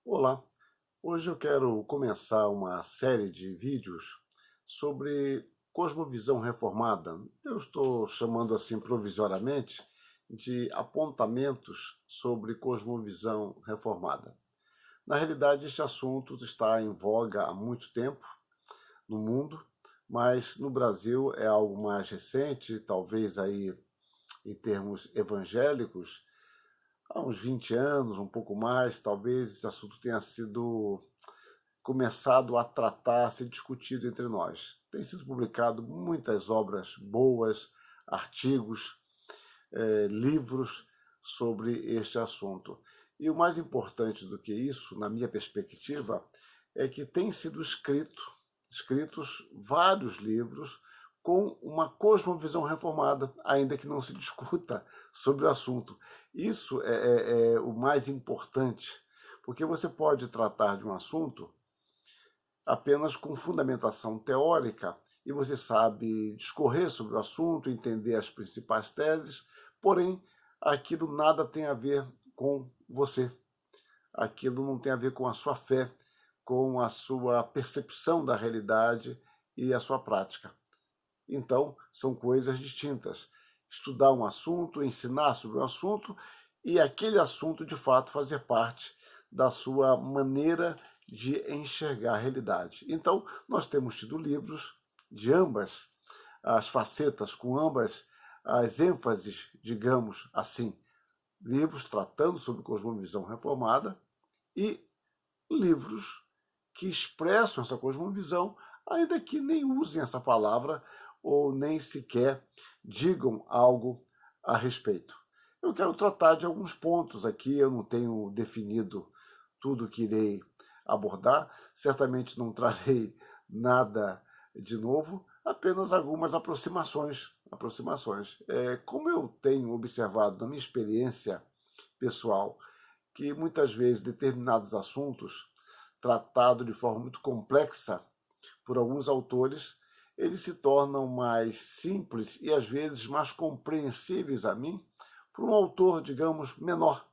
Olá, hoje eu quero começar uma série de vídeos sobre cosmovisão reformada. Eu estou chamando assim provisoriamente de apontamentos sobre cosmovisão reformada. Na realidade, este assunto está em voga há muito tempo no mundo, mas no Brasil é algo mais recente, talvez aí em termos evangélicos, há uns 20 anos, um pouco mais, talvez esse assunto tenha sido começado a tratar, a ser discutido entre nós. Tem sido publicado muitas obras boas, artigos, livros sobre este assunto. E o mais importante do que isso, na minha perspectiva, é que tem sido escritos vários livros com uma cosmovisão reformada, ainda que não se discuta sobre o assunto. Isso é o mais importante, porque você pode tratar de um assunto apenas com fundamentação teórica e você sabe discorrer sobre o assunto, entender as principais teses, porém aquilo nada tem a ver com você. Aquilo não tem a ver com a sua fé, com a sua percepção da realidade e a sua prática. Então, são coisas distintas. Estudar um assunto, ensinar sobre um assunto e aquele assunto, de fato, fazer parte da sua maneira de enxergar a realidade. Então, nós temos tido livros de ambas as facetas, com ambas as ênfases, digamos assim, livros tratando sobre cosmovisão reformada e livros que expressam essa cosmovisão, ainda que nem usem essa palavra ou nem sequer digam algo a respeito. Eu quero tratar de alguns pontos aqui, eu não tenho definido tudo que irei abordar, certamente não trarei nada de novo, apenas algumas aproximações. Como eu tenho observado na minha experiência pessoal, que muitas vezes determinados assuntos, tratados de forma muito complexa por alguns autores, eles se tornam mais simples e às vezes mais compreensíveis a mim por um autor, digamos, menor.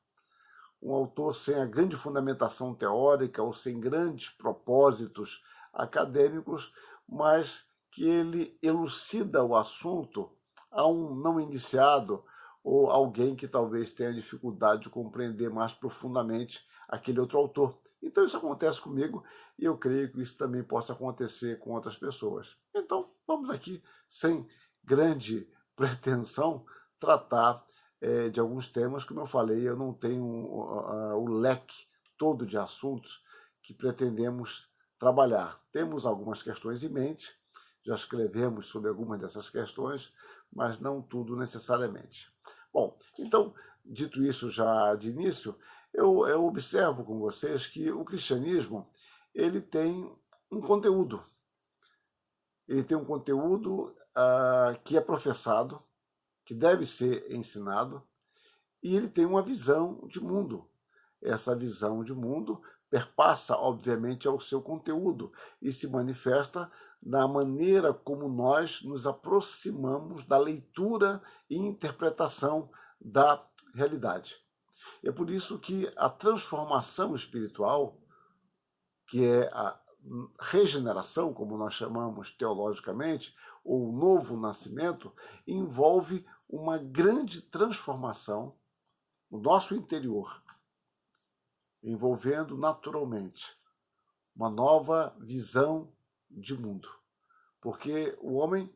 Um autor sem a grande fundamentação teórica ou sem grandes propósitos acadêmicos, mas que ele elucida o assunto a um não iniciado ou alguém que talvez tenha dificuldade de compreender mais profundamente aquele outro autor. Então isso acontece comigo e eu creio que isso também possa acontecer com outras pessoas. Então vamos aqui, sem grande pretensão, tratar de alguns temas. Como eu falei, eu não tenho o leque todo de assuntos que pretendemos trabalhar. Temos algumas questões em mente, já escrevemos sobre algumas dessas questões, mas não tudo necessariamente. Bom, então, dito isso já de início, eu observo com vocês que o cristianismo ele tem um conteúdo. Ele tem um conteúdo que é professado, que deve ser ensinado, e ele tem uma visão de mundo. Essa visão de mundo perpassa, obviamente, ao seu conteúdo e se manifesta na maneira como nós nos aproximamos da leitura e interpretação da realidade. É por isso que a transformação espiritual, que é a regeneração, como nós chamamos teologicamente, ou o novo nascimento, envolve uma grande transformação no nosso interior, envolvendo naturalmente uma nova visão de mundo. Porque o homem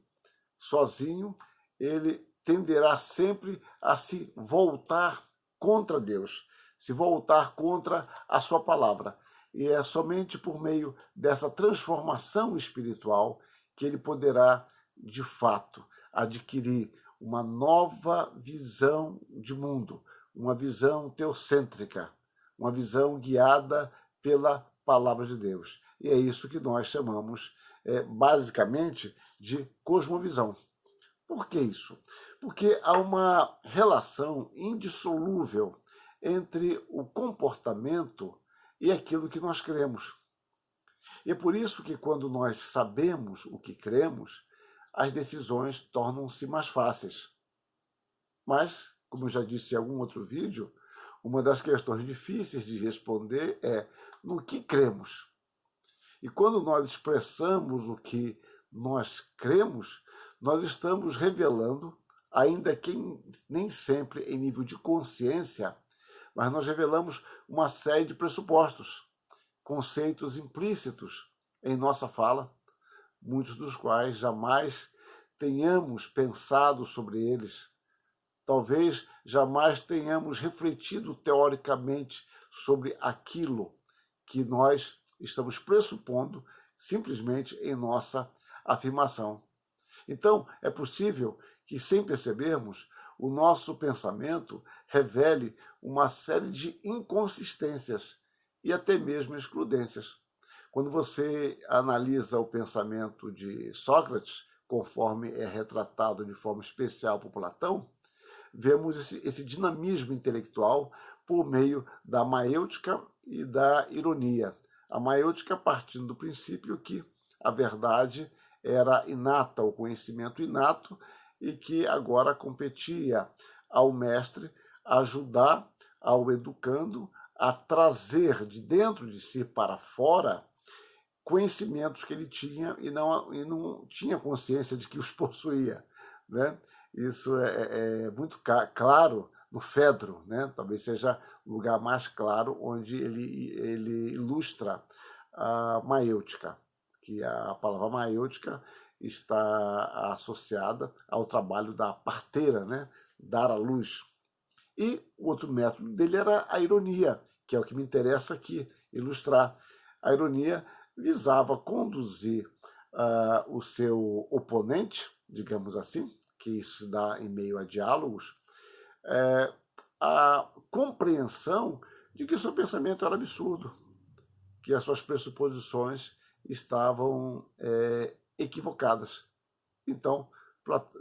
sozinho, ele tenderá sempre a se voltar contra Deus, se voltar contra a sua palavra. E é somente por meio dessa transformação espiritual que ele poderá, de fato, adquirir uma nova visão de mundo, uma visão teocêntrica, uma visão guiada pela palavra de Deus. E é isso que nós chamamos, basicamente, de cosmovisão. Por que isso? Porque há uma relação indissolúvel entre o comportamento e aquilo que nós cremos. E é por isso que quando nós sabemos o que cremos, as decisões tornam-se mais fáceis. Mas, como eu já disse em algum outro vídeo, Uma das questões difíceis de responder é no que cremos. E quando nós expressamos o que nós cremos, nós estamos revelando, ainda que nem sempre em nível de consciência, mas nós revelamos uma série de pressupostos, conceitos implícitos em nossa fala, muitos dos quais jamais tenhamos pensado sobre eles. Talvez jamais tenhamos refletido teoricamente sobre aquilo que nós estamos pressupondo simplesmente em nossa afirmação. Então, é possível que, sem percebermos, o nosso pensamento revele uma série de inconsistências e até mesmo excludências. Quando você analisa o pensamento de Sócrates, conforme é retratado de forma especial por Platão, vemos esse dinamismo intelectual por meio da maêutica e da ironia. A maêutica partindo do princípio que a verdade era inata, o conhecimento inato, e que agora competia ao mestre ajudar ao educando a trazer de dentro de si para fora conhecimentos que ele tinha e não tinha consciência de que os possuía, né? Isso é muito claro no Fedro, né? Talvez seja o lugar mais claro onde ele ilustra a maêutica, que a palavra maêutica está associada ao trabalho da parteira, né? Dar à luz. E o outro método dele era a ironia, que é o que me interessa aqui ilustrar. A ironia visava conduzir o seu oponente, digamos assim, que isso se dá em meio a diálogos, a compreensão de que o seu pensamento era absurdo, que as suas pressuposições estavam equivocadas. Então,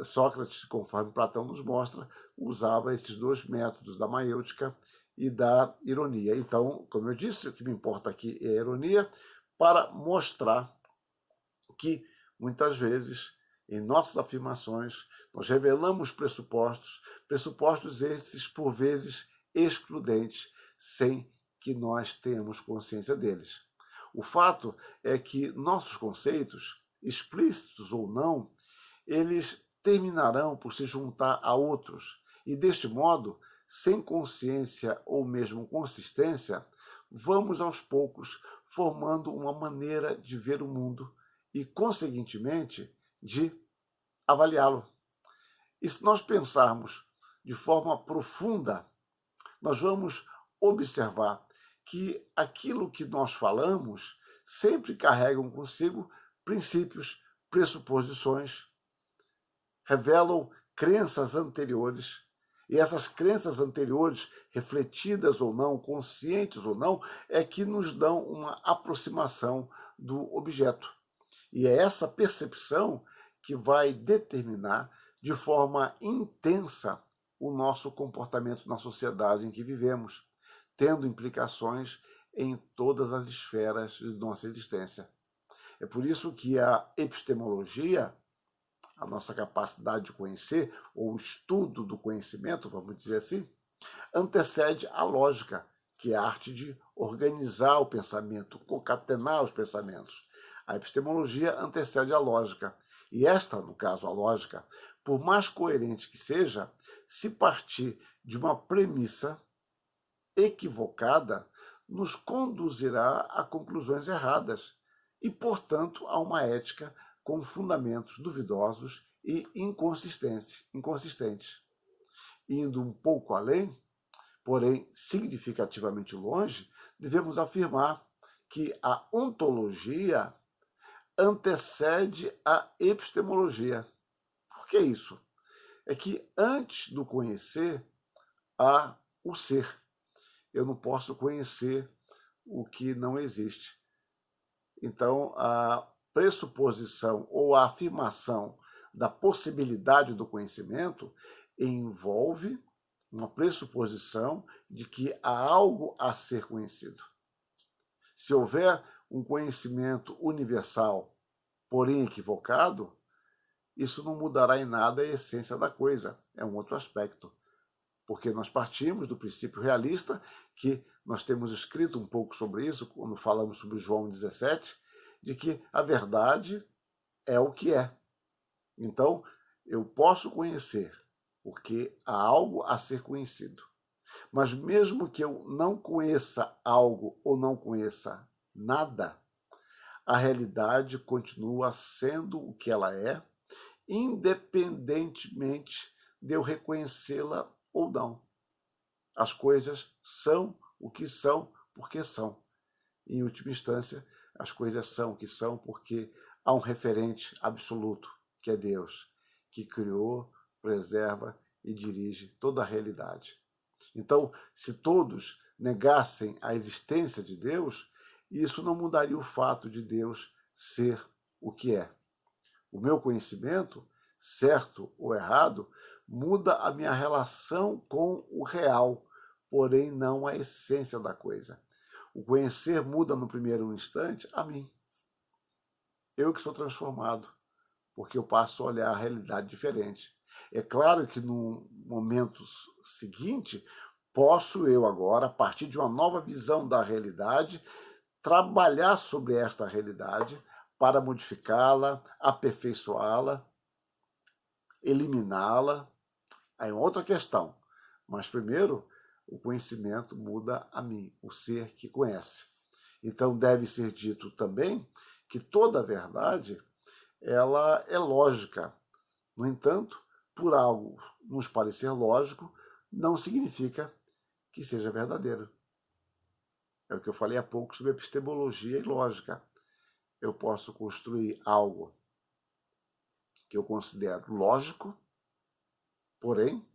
Sócrates, conforme Platão nos mostra, usava esses dois métodos da maêutica e da ironia. Então, como eu disse, o que me importa aqui é a ironia, para mostrar que, muitas vezes, em nossas afirmações, nós revelamos pressupostos esses, por vezes, excludentes, sem que nós tenhamos consciência deles. O fato é que nossos conceitos, explícitos ou não, eles terminarão por se juntar a outros, e deste modo, sem consciência ou mesmo consistência, vamos aos poucos formando uma maneira de ver o mundo e, conseguintemente, de avaliá-lo. E se nós pensarmos de forma profunda, nós vamos observar que aquilo que nós falamos sempre carregam consigo princípios, pressuposições, revelam crenças anteriores, e essas crenças anteriores, refletidas ou não, conscientes ou não, é que nos dão uma aproximação do objeto. E é essa percepção que vai determinar de forma intensa o nosso comportamento na sociedade em que vivemos, tendo implicações em todas as esferas de nossa existência. É por isso que a epistemologia, a nossa capacidade de conhecer, ou o estudo do conhecimento, vamos dizer assim, antecede a lógica, que é a arte de organizar o pensamento, concatenar os pensamentos. A epistemologia antecede a lógica. E esta, no caso, a lógica, por mais coerente que seja, se partir de uma premissa equivocada, nos conduzirá a conclusões erradas e, portanto, a uma ética com fundamentos duvidosos e inconsistentes. Indo um pouco além, porém significativamente longe, devemos afirmar que a ontologia antecede a epistemologia. Por que isso? É que antes do conhecer há o ser. Eu não posso conhecer o que não existe. Então, a pressuposição ou a afirmação da possibilidade do conhecimento envolve uma pressuposição de que há algo a ser conhecido. Se houver um conhecimento universal, porém equivocado, isso não mudará em nada a essência da coisa, é um outro aspecto. porque nós partimos do princípio realista, que nós temos escrito um pouco sobre isso, quando falamos sobre João 17, de que a verdade é o que é. Então, eu posso conhecer, porque há algo a ser conhecido. Mas mesmo que eu não conheça algo ou não conheça nada, a realidade continua sendo o que ela é, independentemente de eu reconhecê-la ou não. As coisas são o que são porque são. Em última instância, as coisas são o que são porque há um referente absoluto, que é Deus, que criou, preserva e dirige toda a realidade. Então, se todos negassem a existência de Deus, isso não mudaria o fato de Deus ser o que é. O meu conhecimento, certo ou errado, muda a minha relação com o real, porém não a essência da coisa. O conhecer muda no primeiro instante a mim. Eu que sou transformado, porque eu passo a olhar a realidade diferente. É claro que no momento seguinte, posso eu agora, a partir de uma nova visão da realidade, trabalhar sobre esta realidade para modificá-la, aperfeiçoá-la, eliminá-la. Aí é outra questão. Mas primeiro, o conhecimento muda a mim, o ser que conhece. Então deve ser dito também que toda verdade ela é lógica. No entanto, por algo nos parecer lógico, não significa que seja verdadeiro. É o que eu falei há pouco sobre epistemologia e lógica. Eu posso construir algo que eu considero lógico, porém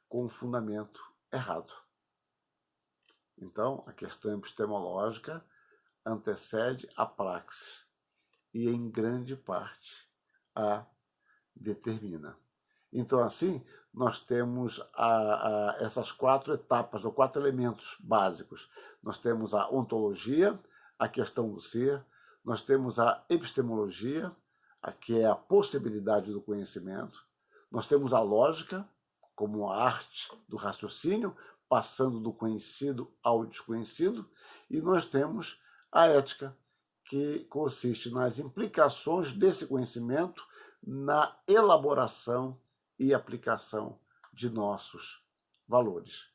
com um fundamento errado. Então, a questão epistemológica antecede a praxis e, em grande parte, a determina. Então, assim, nós temos essas 4 etapas, ou 4 elementos básicos. Nós temos a ontologia, a questão do ser, nós temos a epistemologia, que é a possibilidade do conhecimento, nós temos a lógica, como a arte do raciocínio, passando do conhecido ao desconhecido, e nós temos a ética, que consiste nas implicações desse conhecimento na elaboração e aplicação de nossos valores.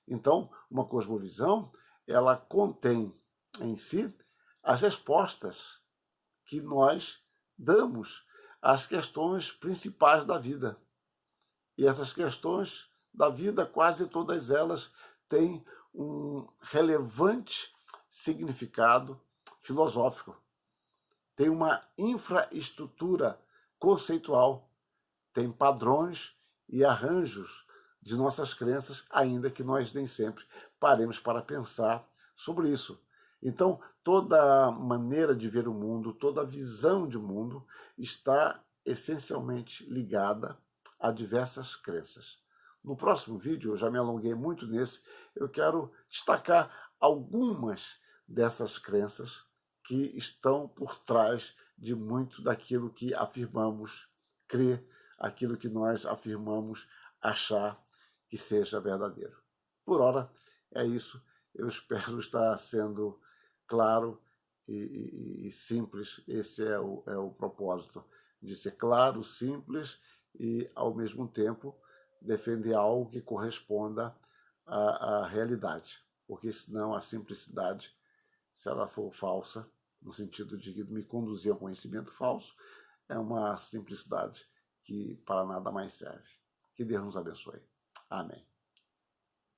Então, uma cosmovisão, ela contém em si as respostas que nós damos às questões principais da vida. E essas questões da vida, quase todas elas, têm um relevante significado filosófico. Tem uma infraestrutura conceitual, tem padrões e arranjos de nossas crenças, ainda que nós nem sempre paremos para pensar sobre isso. Então, toda maneira de ver o mundo, toda visão de mundo está essencialmente ligada a diversas crenças. No próximo vídeo, eu já me alonguei muito nesse, eu quero destacar algumas dessas crenças que estão por trás de muito daquilo que afirmamos crer, aquilo que nós afirmamos achar que seja verdadeiro. Por ora, é isso. Eu espero estar sendo claro e simples. Esse é o propósito, de ser claro, simples e, ao mesmo tempo, defender algo que corresponda à realidade. Porque senão a simplicidade, se ela for falsa, no sentido de me conduzir ao conhecimento falso, é uma simplicidade que para nada mais serve. Que Deus nos abençoe. Amém.